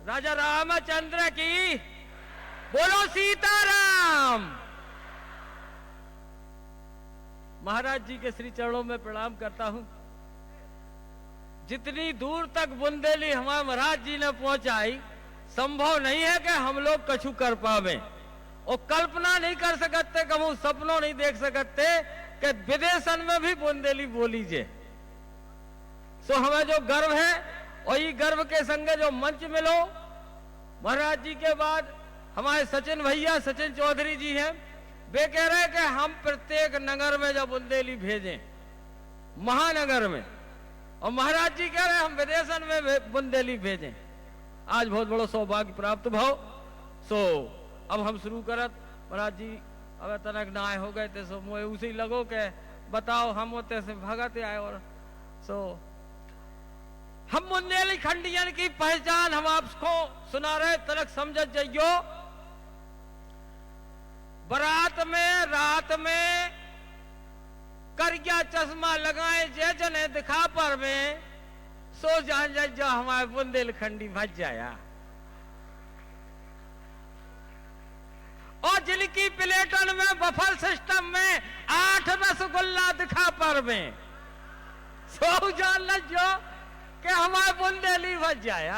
राजा रामचंद्र की, बोलो सीताराम। महाराज जी के श्री चरणों में प्रणाम करता हूं। जितनी दूर तक बुंदेली हमारे महाराज जी ने पहुंचाई, संभव नहीं है कि हम लोग कछु कर पावे, और कल्पना नहीं कर सकते, कहूं सपनों नहीं देख सकते कि विदेशन में भी बुंदेली बोली जे। सो हमें जो गर्व है, और ये गर्व के संगे जो मंच मिलो, महाराज जी के बाद हमारे सचिन भैया, सचिन चौधरी जी हैं, वे कह रहे हैं कि हम प्रत्येक नगर में जब बुंदेली भेजें, महानगर में, और महाराज जी कह रहे हैं हम विदेशन में बुंदेली भेजें। आज बहुत बड़ो सौभाग्य प्राप्त भाव। सो अब हम शुरू करत। महाराज जी अब तनक ना आए हो गए थे, सो मुझे उसी लगो के बताओ, हम होते से भगत आए। और सो हम बुंदेली खंडियन की पहचान हम आपको सुना रहे, तनक समझ जाइयो। बारात में रात में करिया चश्मा लगाए जे जने दिखा पर में, सो जान जा जो हमारे बुंदेलखंडी भज जाया। और जिनकी प्लेटन में बफर सिस्टम में 8 रसगुल्ला दिखा पर में, सो जान जो कि हमारे बुंदेली भज जाया।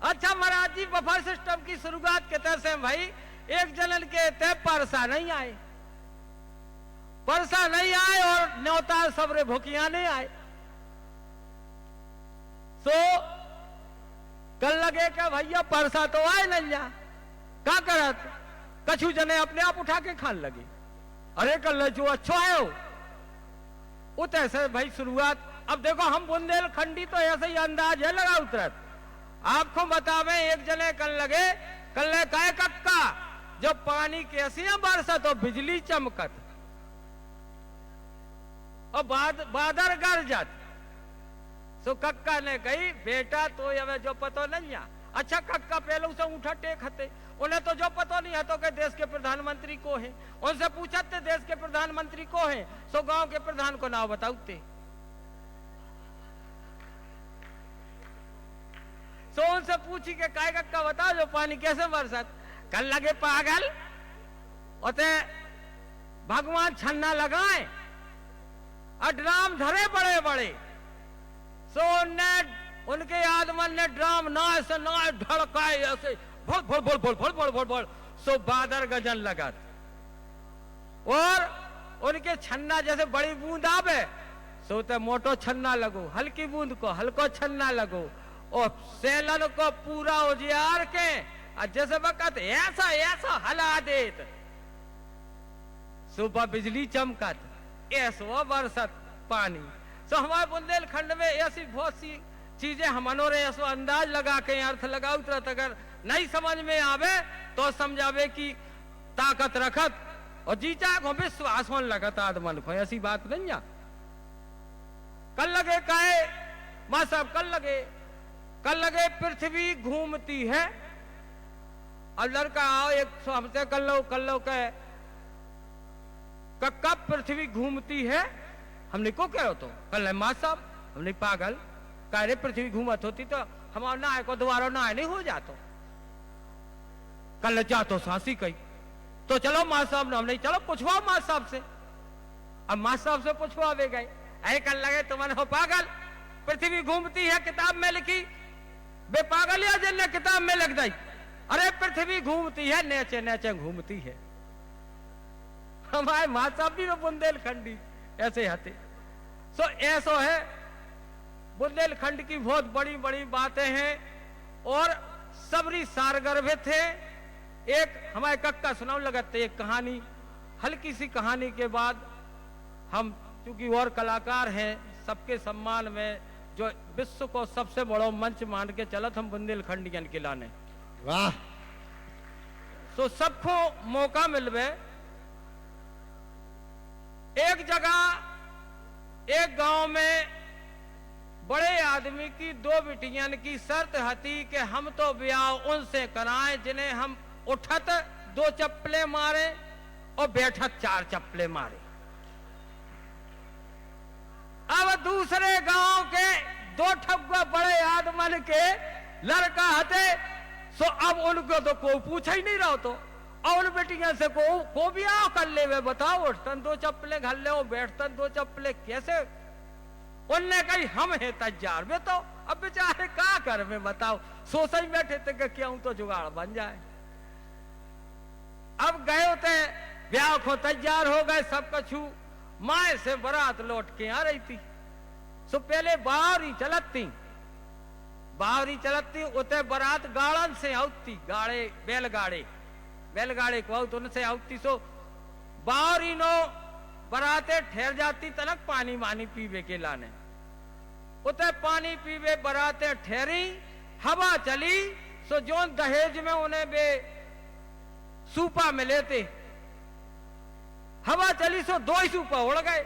अच्छा महाराज जी, बफर सिस्टम की शुरुआत कहते से भाई, एक जनन के तय परसा नहीं आए, परसा नहीं आए, और न्योता सबरे भूखिया नहीं आए। सो कल लगे कि भैया परसा तो आए नहीं जा, क्या करत, कछु जने अपने आप उठा के खान लगे। अरे कल जो अच्छो है वो तैसे भाई शुरुआत। अब देखो हम बुंदेलखंडी तो ऐसे ही अंदाज है लगा उतरत। आपको बतावे, एक जने कल लगे, कल कहे कक्का जब पानी कैसी बरसत तो बिजली चमकत और बादर गरजत। सो कक्का ने कही बेटा तो ये जो पतो नहीं है। अच्छा कक्का पहले से उठा टेक हते, उन्हें तो जो पतो नहीं है तो के देश के प्रधानमंत्री को है। उनसे पूछते देश के प्रधानमंत्री को है, सो गांव के प्रधान को नाम बताऊते। सो उनसे पूछी के काय कक्का बताओ जो पानी कैसे बरसत। कल लगे पागल, ओते भगवान छन्ना लगाए और ड्राम धरे बड़े बड़े। सो उनके आदमन ने ड्राम ना ऐसे ना ढड़काए ऐसे भोल भोल भोल भोल भोल भोल भोल भोल। सो बादर गजन लगा, और उनके छन्ना जैसे बड़ी बूंद आवे, सो ते मोटो छन्ना लगो, हल्की बूंद को हल्को छन्ना लगो, और सेलन को पूरा उजियार के जैसे वक्त ऐसा ऐसा हला देत, सुबह बिजली चमकत, ऐसो बरसत पानी। तो हमारे बुंदेलखंड में ऐसी बहुत सी चीजें हमनो रे ऐसो अंदाज लगा के अर्थ लगाओ तुरंत। अगर नहीं समझ में आवे तो समझावे कि ताकत रखत, और जीचा को विश्वास होने लगत आदमन को, ऐसी बात नहीं है। कल लगे काहे मां साहब, कल लगे पृथ्वी घूमती है। और लड़का आओ एक हमसे कल लो कब पृथ्वी घूमती है। हमने को कह रहे हो तो कल मां साहब, हमने पागल कह रहे पृथ्वी घूमत होती तो हमारा ना को दोबारा ना नहीं हो जातो। कल जा तो सासी कही तो चलो मां साहब ने, हमने चलो पूछवाओ मां साहब से। अब मां साहब से पूछवावे गए, अरे कल लगे तुमने हो पागल, पृथ्वी घूमती है किताब में लिखी, बे पागल या जिनने किताब में लिख दी। अरे पृथ्वी घूमती है, नेचे नेचे घूमती है। हमारे मां साहब भी बुंदेलखंडी ऐसे हते। सो ऐसो है, बुंदेलखंड की बहुत बड़ी बड़ी बातें हैं, और सबरी सारगर्भित है। एक हमारे कक्का सुनाओ लगते एक कहानी, हल्की सी कहानी के बाद हम चूंकि और कलाकार हैं, सबके सम्मान में जो विश्व को सबसे बड़ा मंच मान के चलत हम बुंदेलखंडियन के लाने। वाह। तो सबको मौका मिलवे। एक जगह एक गांव में बड़े आदमी की 2 बिटियन की शर्त हती कि हम तो ब्याह उनसे कराएं जिन्हें हम उठत 2 चप्पलें मारे और बैठत 4 चप्पलें मारे। अब दूसरे गांव के 2 ठगुआ बड़े आदमन के लड़का हते सो अब उनको तो कोई पूछा ही नहीं रहा तो और बेटियां से को भी आओ कर ले वे बताओ उठतन दो चप्पलें घर ले बैठतन दो चप्पलें कैसे उनने कही हम है तैयार वे तो अब बेचारे क्या कर में बताओ सोच ही बैठे थे कि क्यों तो जुगाड़ बन जाए। अब गए होते ब्याह को तैयार हो गए सब कछु माए से बारात लौट के आ रही थी सो पहले बाहरी चलती उते बारात गाड़न से आउती गाड़े बैलगाड़े को आउत उनसे आउती सो बाहरी नो बराते ठहर जाती तनक पानी मानी पीवे के लाने उते पानी पीवे बराते ठहरी हवा चली सो जोन दहेज में उन्हें बे सूपा में लेते हवा चली सो 2 ही सूपा उड़ गए।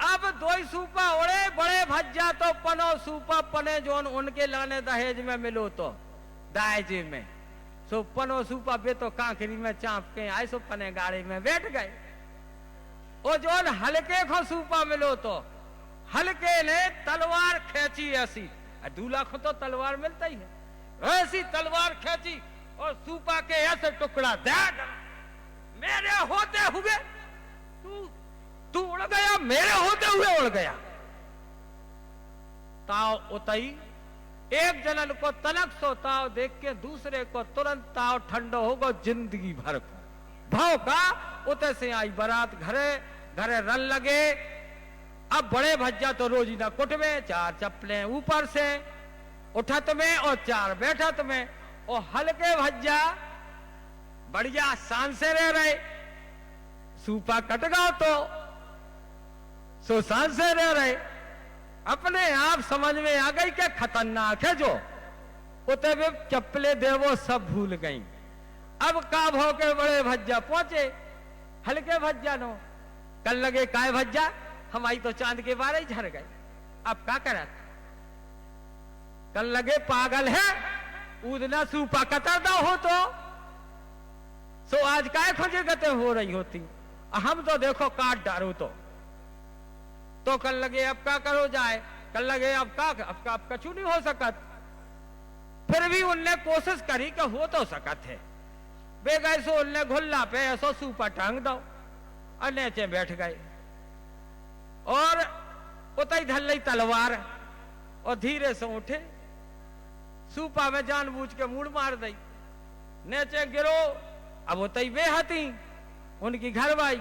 अब 2 ही सूपा उड़े बड़े भज्जा तो पनो सूपा पने जोन उनके लाने दहेज में मिलो तो दाएज में सो पनो सूपा बे तो कांकरी में चाप के आए सो पने गाड़ी में बैठ गए। और जोन हल्के को सूपा मिलो तो हल्के ने तलवार खींची ऐसी 2 लाख तो तलवार मिलता ही है ऐसी तलवार खींची और सूपा के ऐसे टुकड़ा दे मेरे होते हुए तू उड़ गया मेरे होते हुए उड़ गया। ताव उतई एक जनन को तनक सो ताव देख के दूसरे को तुरंत ताव ठंडो होगा जिंदगी भर को भाव का उते से आई बारात घरे रन लगे। अब बड़े भज्जा तो रोजी ना कुट में 4 चप्पलें ऊपर से उठत में और 4 बैठत में और हल्के भज्जा बढ़िया शान से रह रहे सूपा कट गया तो सो शान से रह रहे अपने आप समझ में आ गई कि खतरनाक है जो उते भी चप्पले दे वो सब भूल गई। अब का भो के बड़े भज्जा पहुंचे हल्के भज्जा नो कल लगे काय भज्जा हमारी तो चांद के बारे ही झड़ गए अब क्या करा कल लगे पागल है उदना सूपा कतरदा हो तो सो आज काय खोजे गते हो रही होती हम तो देखो काट डारो तो कल लगे अब क्या करो जाए कल लगे अब कछु नहीं हो सकत फिर भी उनने कोशिश करी कि हो तो सकत है बेगए सो उनने घुल्ला पे ऐसो सूपा टांग दो और नीचे बैठ गए और उतई धल ली तलवार और धीरे से उठे सूपा में जानबूझ के मूड़ मार दी नीचे गिरो। अब उतई बेहती उनकी घर भाई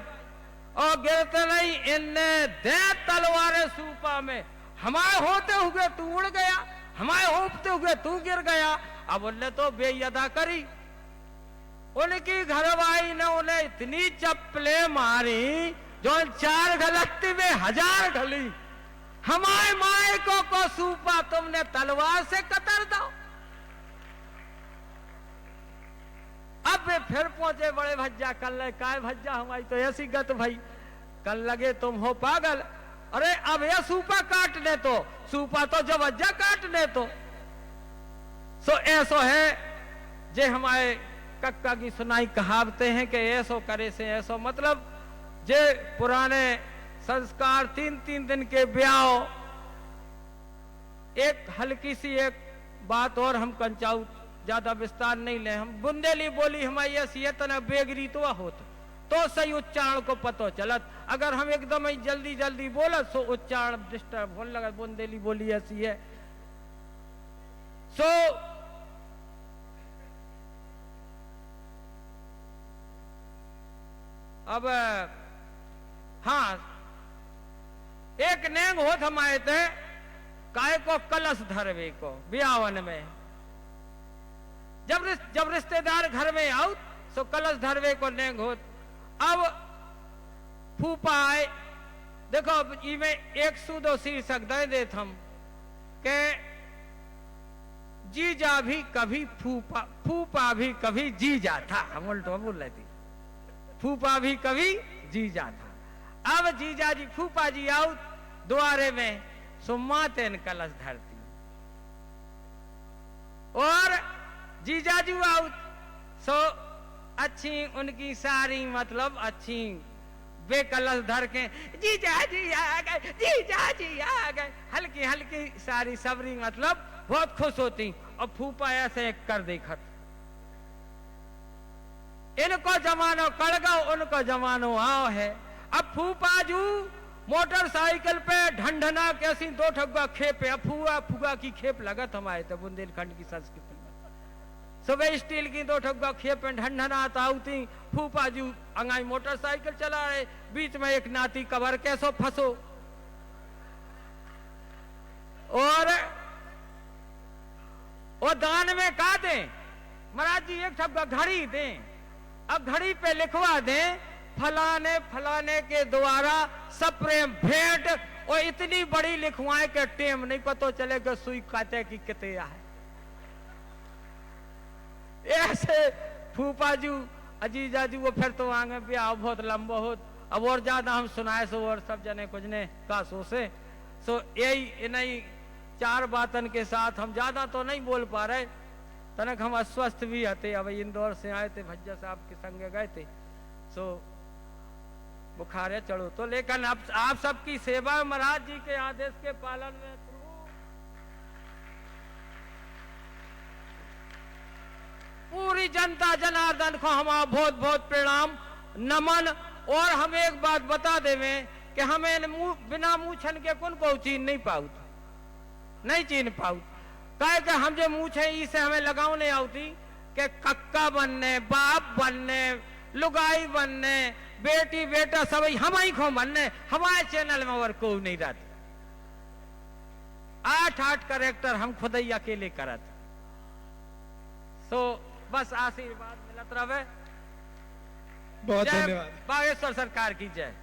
और गिरते नहीं इनने दे तलवारें सूपा में हमारे होते हुए तू उड़ गया हमारे होते हुए तू गिर गया। अब उनने तो बेअदा करी उनकी घरवाई ने उन्हें इतनी चप्पले मारी जो 4 गलती में 1000 ढली हमारे माए को सूपा तुमने तलवार से कतर दो। अब वे फिर पहुंचे बड़े भज्जा कल काय भज्जा हमारी तो ऐसी गत भाई कल लगे तुम हो पागल अरे अब यह सूपा काटने तो सूपा तो जब भज्जा काटने तो सो ऐसो है जे हमारे कक्का की सुनाई कहावते हैं कि ऐसो करे से ऐसो मतलब जे पुराने संस्कार 3 दिन के ब्याह। एक हल्की सी एक बात और हम कंचाऊ ज्यादा विस्तार नहीं ले हम बुंदेली बोली हमारी ऐसी तना बेगरी तो होत तो सही उच्चारण को पतो चलत अगर हम एकदम ही जल्दी बोलत सो उच्चारण डिस्टर्ब होने लगा बुंदेली बोली ऐसी है। सो अब हाँ एक नेंग होत हमारे थे काय को कलश धरवे को ब्यावन में जब रिश्तेदार घर में आओ तो कलश धरवे को नेंग होत। अब फूफा आए देखो इमे एक सूदो शीर्षक दे देत हम के जीजा भी कभी फूफा भी कभी जीजा था हम उल्टो बोल रहे थे फूफा भी कभी जीजा था। अब जीजा जी फूफा जी आओ द्वारे में सुम्मा तेन कलश धरती और जीजाजू आउट सो अच्छी उनकी सारी मतलब अच्छी वे कलश धर के जीजा जी आ गए, जीजा जी आ गए, हल्की हल्की सारी सबरी मतलब बहुत खुश होती। और फूफा ऐसे कर देखत, इनको जमानो कड़ गो, उनको जमानो आओ है। अब फूफा जू मोटरसाइकिल पे ढंढना कैसी दो ठगुआ खेप, फुआ फुआ की खेप लगत हमारे तो बुंदेलखंड की संस्कृति में। सुबह स्टील की दो ठगुआ खेप में ढंढना ताउती, फूफा जू अंगाई मोटरसाइकिल चला रहे, बीच में एक नाती कबर कैसो फंसो। और दान में का दें महाराज जी, एक ठगुआ घड़ी दें। अब घड़ी पे लिखवा दें फलाने फलाने के द्वारा सप्रेम भेंट, और इतनी बड़ी लिखवाएं के टेम नहीं पता चलेगा सुई काटे की कितने है। ऐसे फूफा जू अजीजा जी वो फिर तो आगे ब्याह बहुत लंबा हो, अब और ज्यादा हम सुनाए सो और सब जने कुछ ने का सो से। सो यही नहीं 4 बातन के साथ हम ज्यादा तो नहीं बोल पा रहे, तनक हम अस्वस्थ भी थे। अब इंदौर से आए थे, भज्जा साहब के संग गए थे, सो बुखार चढ़ो तो। लेकिन अब आप सबकी सेवा महाराज जी के आदेश के पालन में पूरी जनता जनार्दन को हमारा बहुत बहुत प्रणाम नमन। और हम एक बात बता देवे कि हमें बिना मूछन के कौन को चीन नहीं पाऊ, नहीं चीन पाऊ। कहे कि हम जो मूछे इसे हमें लगाओ नहीं आती कि कक्का बनने, बाप बनने, लुगाई बनने, बेटी बेटा सब हम ही को बनने। हमारे चैनल में और कोई नहीं रहती। 8 कैरेक्टर हम खुद ही अकेले करत। सो बस आशीर्वाद मिलत रहे। बहुत धन्यवाद। बागेश्वर सरकार की जय।